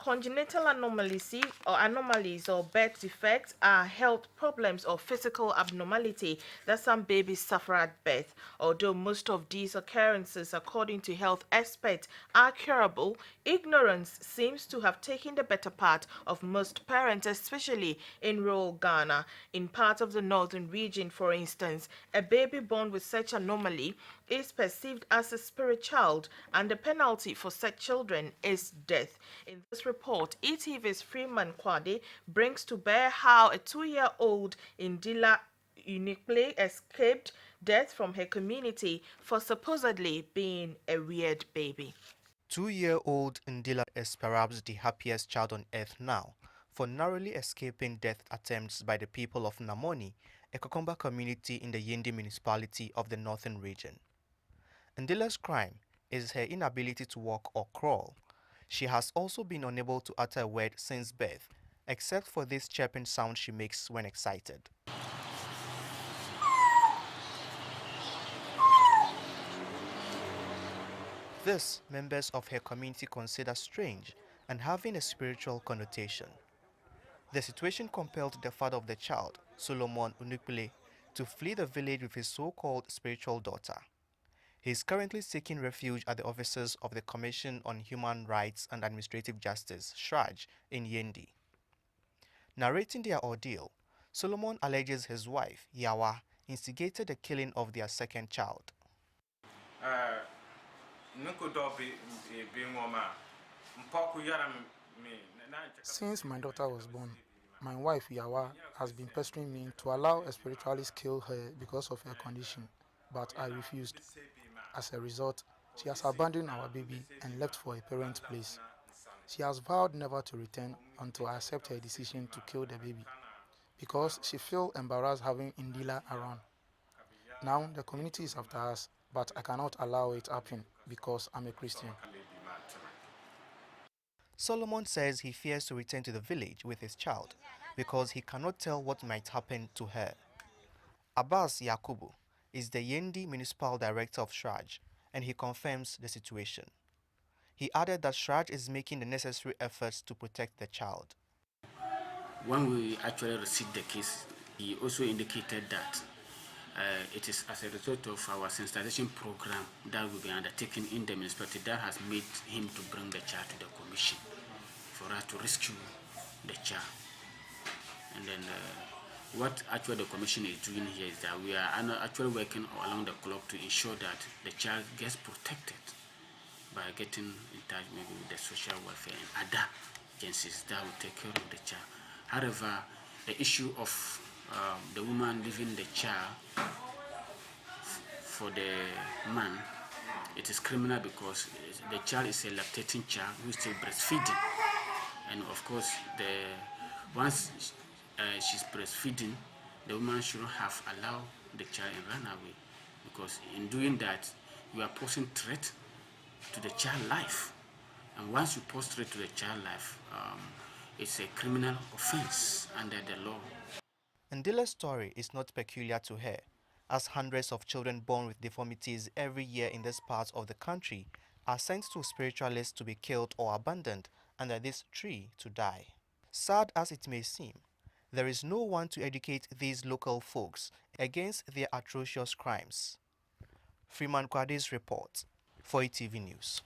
Congenital anomalies or birth defects are health problems or physical abnormality that some babies suffer at birth. Although most of these occurrences, according to health experts, are curable, ignorance seems to have taken the better part of most parents, especially in rural Ghana. In parts of the northern region, for instance, a baby born with such anomaly is perceived as a spirit child, and the penalty for such children is death. In this report, ETV's Freeman Kwade brings to bear how a 2-year-old Indila uniquely escaped death from her community for supposedly being a weird baby. 2-year-old Ndila is perhaps the happiest child on earth now for narrowly escaping death attempts by the people of Namoni, a Kokomba community in the Yendi municipality of the northern region. Ndila's crime is her inability to walk or crawl. She has also been unable to utter a word since birth, except for this chirping sound she makes when excited. This, members of her community consider strange and having a spiritual connotation. The situation compelled the father of the child, Solomon Unukule, to flee the village with his so-called spiritual daughter. He is currently seeking refuge at the offices of the Commission on Human Rights and Administrative Justice, SHRAJ, in Yendi. Narrating their ordeal, Solomon alleges his wife, Yawa, instigated the killing of their second child. Since my daughter was born, my wife Yawa has been pestering me to allow a spiritualist kill her because of her condition, but I refused. As a result, she has abandoned our baby and left for a parent's place. She has vowed never to return until I accept her decision to kill the baby, because she feels embarrassed having Indila around. Now the community is after us, but I cannot allow it happen because I'm a Christian. Solomon says he fears to return to the village with his child because he cannot tell what might happen to her. Abbas Yakubu is the Yendi Municipal Director of SHRAJ, and he confirms the situation. He added that SHRAJ is making the necessary efforts to protect the child. When we actually received the case, he also indicated that it is as a result of our sensitization program that we've been undertaking in the municipality that has made him to bring the child to the commission for us to rescue the child. And then what actually the commission is doing here is that we are actually working along the clock to ensure that the child gets protected by getting in touch maybe with the social welfare and other agencies that will take care of the child. However, the issue of the woman leaving the child for the man, it is criminal because the child is a lactating child who is still breastfeeding, and of course, once she's breastfeeding, the woman shouldn't have allowed the child and run away, because in doing that, you are posing threat to the child life, and once you pose threat to the child life, it's a criminal offense under the law. Ndila's story is not peculiar to her, as hundreds of children born with deformities every year in this part of the country are sent to spiritualists to be killed or abandoned under this tree to die. Sad as it may seem, there is no one to educate these local folks against their atrocious crimes. Freeman Kwade's report for ETV News.